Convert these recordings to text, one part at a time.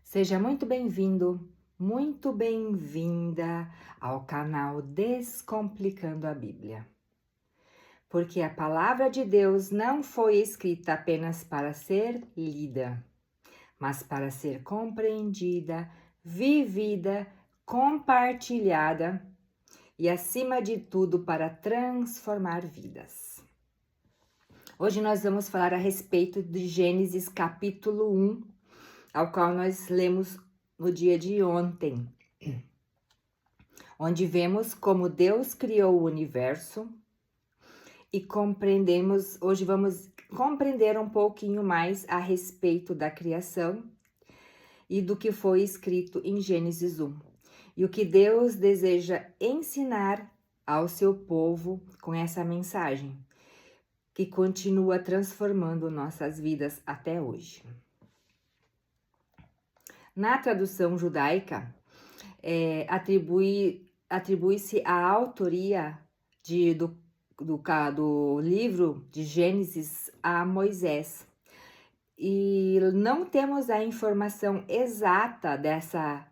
Seja muito bem-vindo, muito bem-vinda ao canal Descomplicando a Bíblia. Porque a palavra de Deus não foi escrita apenas para ser lida, mas para ser compreendida, vivida, compartilhada e, acima de tudo, para transformar vidas. Hoje nós vamos falar a respeito de Gênesis capítulo 1, ao qual nós lemos no dia de ontem, onde vemos como Deus criou o universo e hoje vamos compreender um pouquinho mais a respeito da criação e do que foi escrito em Gênesis 1. E o que Deus deseja ensinar ao seu povo com essa mensagem, que continua transformando nossas vidas até hoje. Na tradução judaica, atribui-se a autoria do livro de Gênesis a Moisés. E não temos a informação exata dessa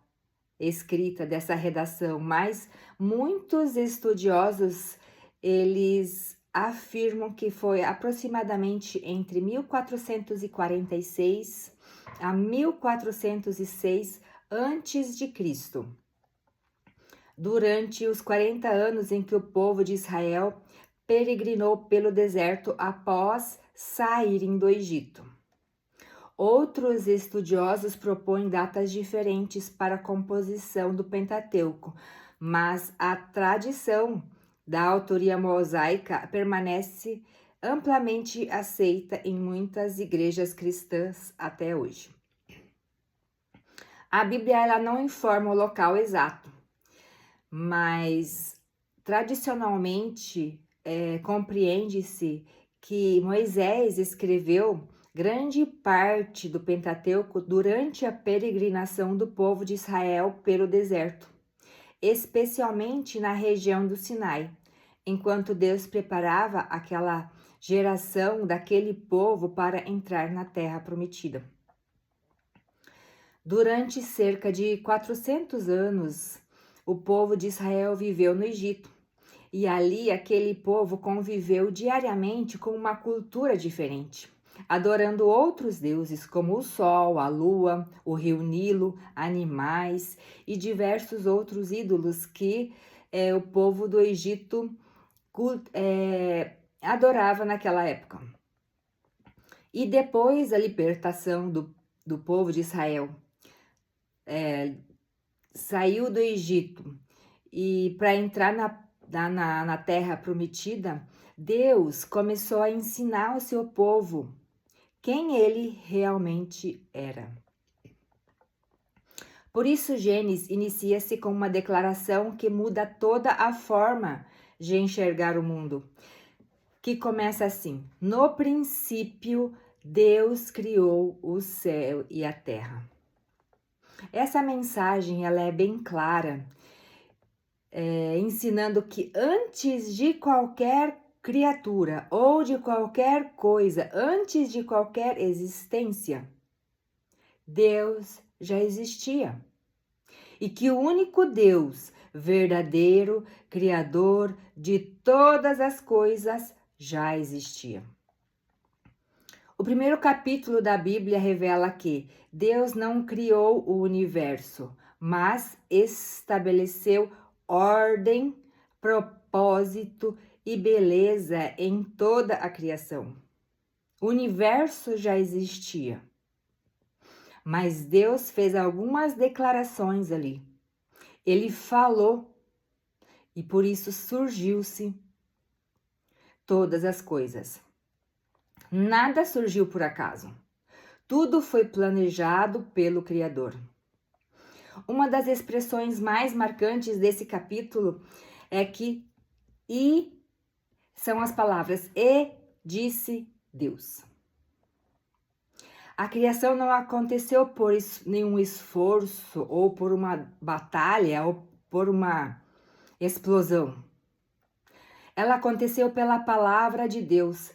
escrita, dessa redação, mas muitos estudiosos, eles afirmam que foi aproximadamente entre 1446 a 1406 antes de Cristo, durante os 40 anos em que o povo de Israel peregrinou pelo deserto após saírem do Egito. Outros estudiosos propõem datas diferentes para a composição do Pentateuco, mas a tradição da autoria mosaica permanece amplamente aceita em muitas igrejas cristãs até hoje. A Bíblia ela não informa o local exato, mas tradicionalmente compreende-se que Moisés escreveu grande parte do Pentateuco durante a peregrinação do povo de Israel pelo deserto, especialmente na região do Sinai, enquanto Deus preparava aquela geração daquele povo para entrar na terra prometida. Durante cerca de 400 anos, o povo de Israel viveu no Egito, e ali aquele povo conviveu diariamente com uma cultura diferente, adorando outros deuses como o sol, a lua, o rio Nilo, animais e diversos outros ídolos que o povo do Egito adorava naquela época. E depois da libertação do povo de Israel, saiu do Egito e para entrar na terra prometida, Deus começou a ensinar o seu povo quem ele realmente era. Por isso, Gênesis inicia-se com uma declaração que muda toda a forma de enxergar o mundo, que começa assim: no princípio, Deus criou o céu e a terra. Essa mensagem ela é bem clara, ensinando que antes de qualquer criatura ou de qualquer coisa, antes de qualquer existência, Deus já existia. E que o único Deus, verdadeiro, criador de todas as coisas, já existia. O primeiro capítulo da Bíblia revela que Deus não criou o universo, mas estabeleceu ordem, propósito e beleza em toda a criação. O universo já existia, mas Deus fez algumas declarações ali. Ele falou e por isso surgiu-se todas as coisas. Nada surgiu por acaso. Tudo foi planejado pelo Criador. Uma das expressões mais marcantes desse capítulo é que são as palavras "e disse Deus". A criação não aconteceu por nenhum esforço, ou por uma batalha, ou por uma explosão. Ela aconteceu pela palavra de Deus.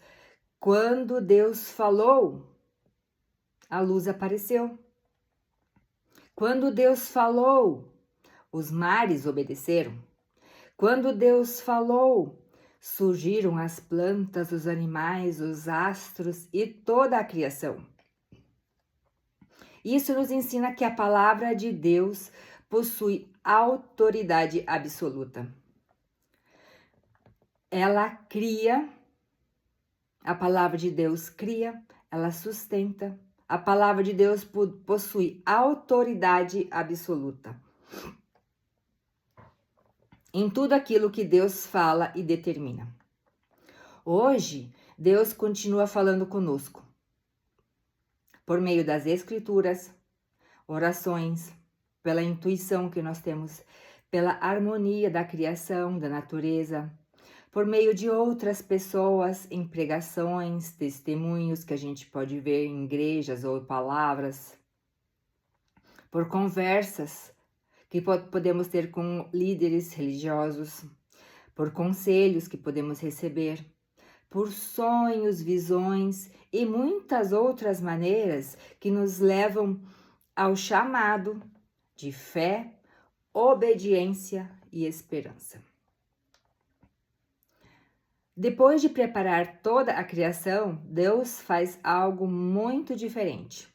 Quando Deus falou, a luz apareceu. Quando Deus falou, os mares obedeceram. Quando Deus falou, surgiram as plantas, os animais, os astros e toda a criação. Isso nos ensina que a palavra de Deus possui autoridade absoluta. Ela cria, a palavra de Deus cria, ela sustenta. A palavra de Deus possui autoridade absoluta em tudo aquilo que Deus fala e determina. Hoje, Deus continua falando conosco por meio das escrituras, orações, pela intuição que nós temos, pela harmonia da criação, da natureza, por meio de outras pessoas, em pregações, testemunhos que a gente pode ver em igrejas ou palavras, por conversas que podemos ter com líderes religiosos, por conselhos que podemos receber, por sonhos, visões e muitas outras maneiras que nos levam ao chamado de fé, obediência e esperança. Depois de preparar toda a criação, Deus faz algo muito diferente.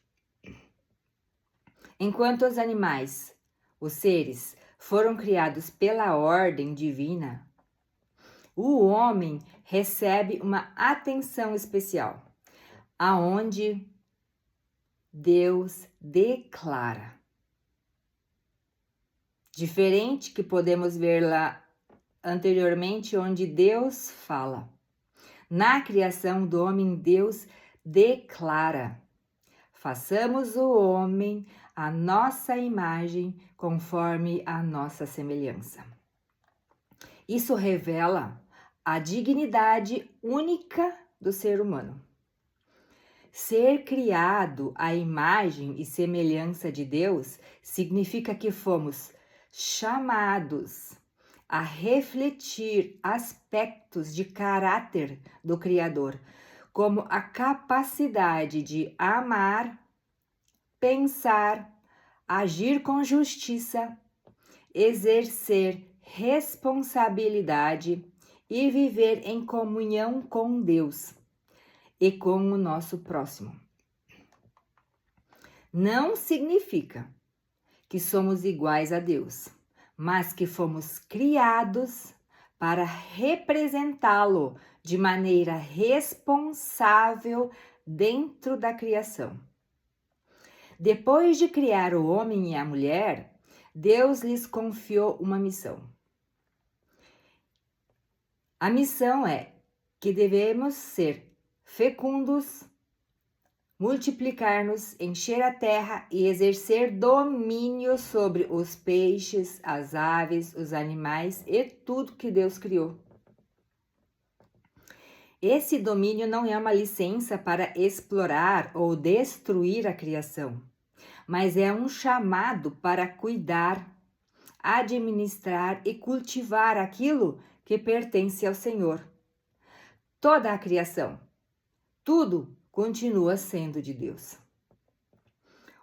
Enquanto os animais, os seres, foram criados pela ordem divina, o homem recebe uma atenção especial, aonde Deus declara. Diferente que podemos ver lá anteriormente, onde Deus fala. Na criação do homem, Deus declara: façamos o homem à nossa imagem, conforme a nossa semelhança. Isso revela a dignidade única do ser humano. Ser criado à imagem e semelhança de Deus significa que fomos chamados a refletir aspectos de caráter do Criador, como a capacidade de amar, pensar, agir com justiça, exercer responsabilidade e viver em comunhão com Deus e com o nosso próximo. Não significa que somos iguais a Deus, mas que fomos criados para representá-lo de maneira responsável dentro da criação. Depois de criar o homem e a mulher, Deus lhes confiou uma missão. A missão é que devemos ser fecundos, multiplicar-nos, encher a terra e exercer domínio sobre os peixes, as aves, os animais e tudo que Deus criou. Esse domínio não é uma licença para explorar ou destruir a criação, mas é um chamado para cuidar, administrar e cultivar aquilo que pertence ao Senhor. Toda a criação, tudo continua sendo de Deus.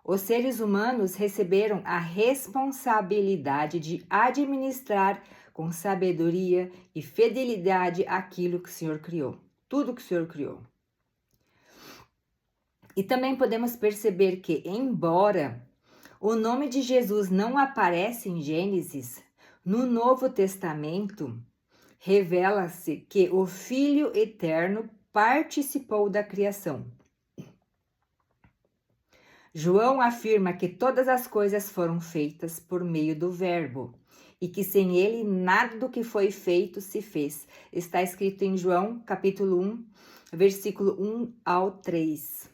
Os seres humanos receberam a responsabilidade de administrar com sabedoria e fidelidade aquilo que o Senhor criou, tudo que o Senhor criou. E também podemos perceber que, embora o nome de Jesus não apareça em Gênesis, no Novo Testamento revela-se que o Filho Eterno participou da criação. João afirma que todas as coisas foram feitas por meio do Verbo e que sem ele nada do que foi feito se fez. Está escrito em João, capítulo 1, versículo 1 ao 3.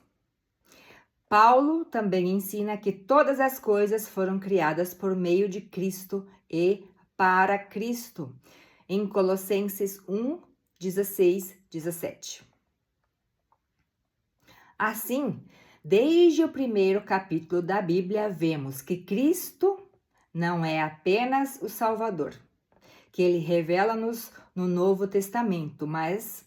Paulo também ensina que todas as coisas foram criadas por meio de Cristo e para Cristo, em Colossenses 1, 16, 17. Assim, desde o primeiro capítulo da Bíblia, vemos que Cristo não é apenas o Salvador, que ele revela-nos no Novo Testamento, mas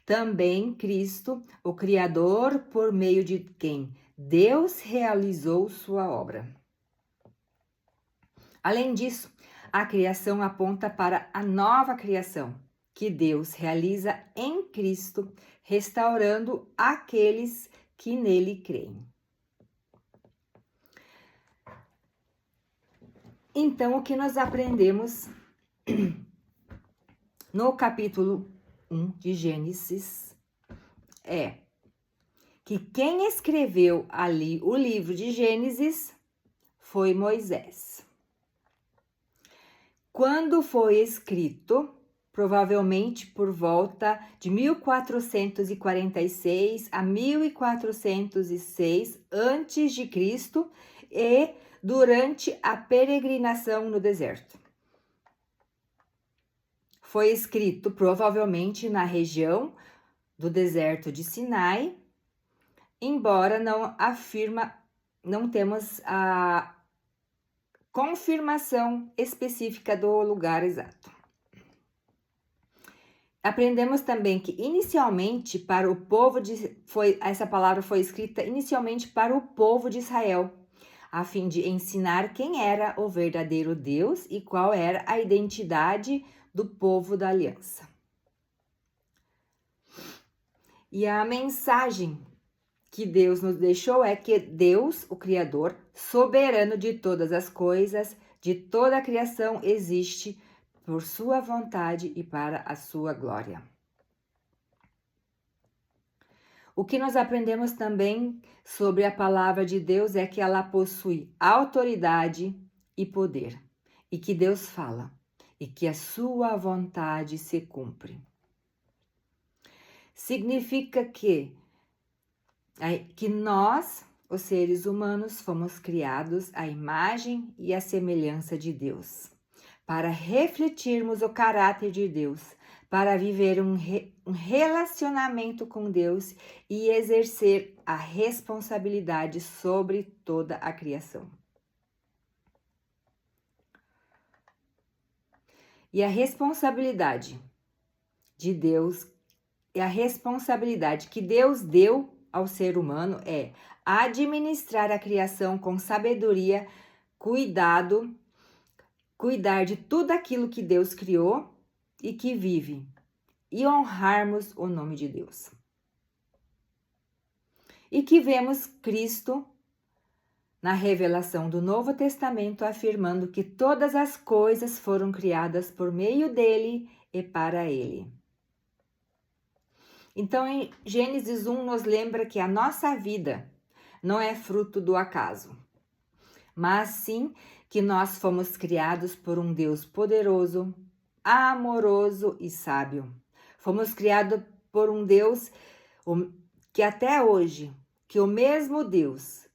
também Cristo, o Criador, por meio de quem Deus realizou sua obra. Além disso, a criação aponta para a nova criação que Deus realiza em Cristo, restaurando aqueles que nele creem. Então, o que nós aprendemos no capítulo 1 de Gênesis é que quem escreveu ali o livro de Gênesis foi Moisés. Quando foi escrito, provavelmente por volta de 1446 a 1406 a.C. e durante a peregrinação no deserto. Foi escrito provavelmente na região do deserto de Sinai, embora não temos a confirmação específica do lugar exato. Aprendemos também que inicialmente para o povo essa palavra foi escrita inicialmente para o povo de Israel, a fim de ensinar quem era o verdadeiro Deus e qual era a identidade do povo da aliança. E a mensagem que Deus nos deixou é que Deus, o Criador, soberano de todas as coisas, de toda a criação, existe por sua vontade e para a sua glória. O que nós aprendemos também sobre a palavra de Deus é que ela possui autoridade e poder, e que Deus fala, e que a sua vontade se cumpre. Significa que nós, os seres humanos, fomos criados à imagem e à semelhança de Deus, para refletirmos o caráter de Deus, para viver um relacionamento com Deus e exercer a responsabilidade sobre toda a criação. E a responsabilidade de Deus, e a responsabilidade que Deus deu ao ser humano é administrar a criação com sabedoria, cuidar de tudo aquilo que Deus criou e que vive, e honrarmos o nome de Deus. E que vemos Cristo na revelação do Novo Testamento afirmando que todas as coisas foram criadas por meio dele e para ele. Então, em Gênesis 1 nos lembra que a nossa vida não é fruto do acaso, mas sim que nós fomos criados por um Deus poderoso, amoroso e sábio. Fomos criados por um Deus que até hoje, que o mesmo Deus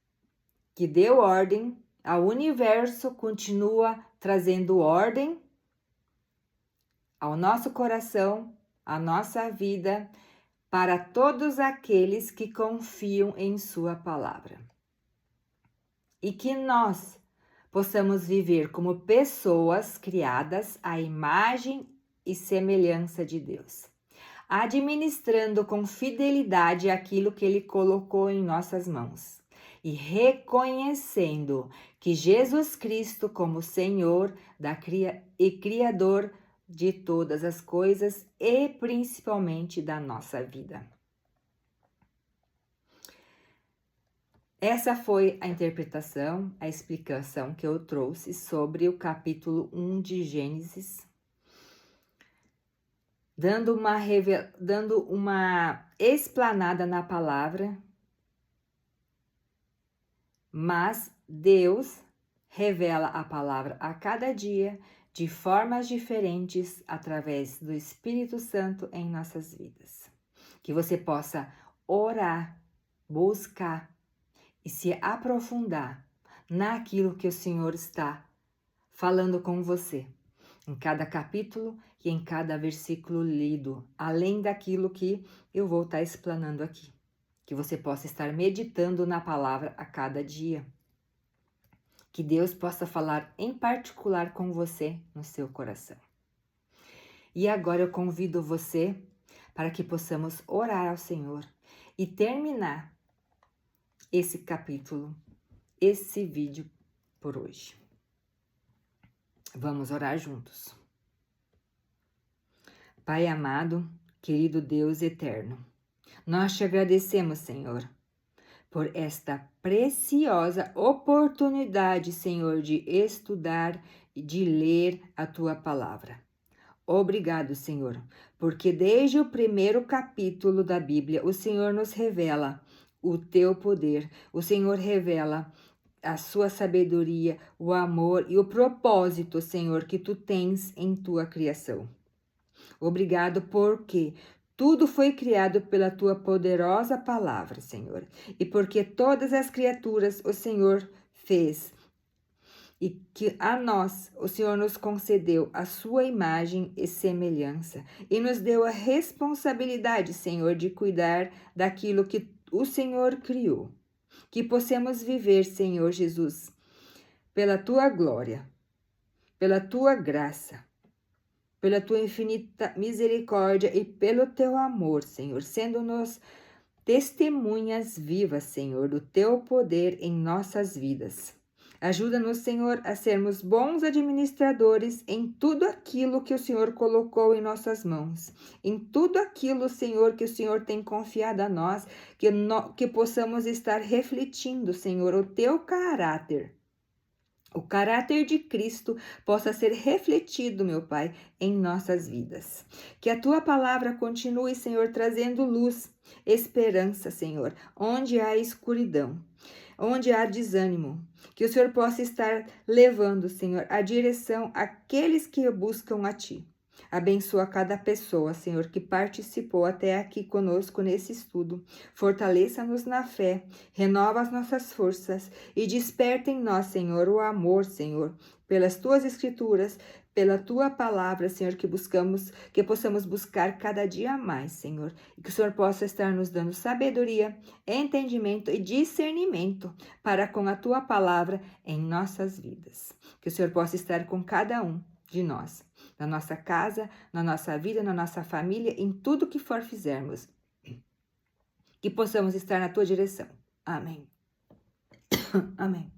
que deu ordem ao universo continua trazendo ordem ao nosso coração, à nossa vida, para todos aqueles que confiam em sua palavra. E que nós possamos viver como pessoas criadas à imagem e semelhança de Deus, administrando com fidelidade aquilo que Ele colocou em nossas mãos e reconhecendo que Jesus Cristo como Senhor e Criador de todas as coisas e principalmente da nossa vida. Essa foi a interpretação, a explicação que eu trouxe sobre o capítulo 1 de Gênesis, dando uma explanada na palavra, mas Deus revela a palavra a cada dia de formas diferentes através do Espírito Santo em nossas vidas. Que você possa orar, buscar e se aprofundar naquilo que o Senhor está falando com você, em cada capítulo e em cada versículo lido, além daquilo que eu vou estar explanando aqui. Que você possa estar meditando na palavra a cada dia. Que Deus possa falar em particular com você no seu coração. E agora eu convido você para que possamos orar ao Senhor e terminar esse capítulo, esse vídeo por hoje. Vamos orar juntos. Pai amado, querido Deus eterno, nós te agradecemos, Senhor, por esta preciosa oportunidade, Senhor, de estudar e de ler a Tua palavra. Obrigado, Senhor, porque desde o primeiro capítulo da Bíblia, o Senhor nos revela o Teu poder, o Senhor revela a Sua sabedoria, o amor e o propósito, Senhor, que Tu tens em Tua criação. Obrigado porque tudo foi criado pela Tua poderosa palavra, Senhor, e porque todas as criaturas o Senhor fez e que a nós o Senhor nos concedeu a sua imagem e semelhança e nos deu a responsabilidade, Senhor, de cuidar daquilo que o Senhor criou. Que possamos viver, Senhor Jesus, pela Tua glória, pela Tua graça, pela Tua infinita misericórdia e pelo Teu amor, Senhor, sendo-nos testemunhas vivas, Senhor, do Teu poder em nossas vidas. Ajuda-nos, Senhor, a sermos bons administradores em tudo aquilo que o Senhor colocou em nossas mãos, em tudo aquilo, Senhor, que o Senhor tem confiado a nós, que possamos estar refletindo, Senhor, o Teu caráter. O caráter de Cristo possa ser refletido, meu Pai, em nossas vidas. Que a Tua palavra continue, Senhor, trazendo luz, esperança, Senhor, onde há escuridão, onde há desânimo. Que o Senhor possa estar levando, Senhor, a direção àqueles que buscam a Ti. Abençoa cada pessoa, Senhor, que participou até aqui conosco nesse estudo. Fortaleça-nos na fé, renova as nossas forças e desperta em nós, Senhor, o amor, Senhor, pelas Tuas Escrituras, pela Tua palavra, Senhor, que possamos buscar cada dia mais, Senhor, e que o Senhor possa estar nos dando sabedoria, entendimento e discernimento para com a Tua palavra em nossas vidas. Que o Senhor possa estar com cada um de nós, na nossa casa, na nossa vida, na nossa família, em tudo que for fizermos. Que possamos estar na Tua direção. Amém. Amém.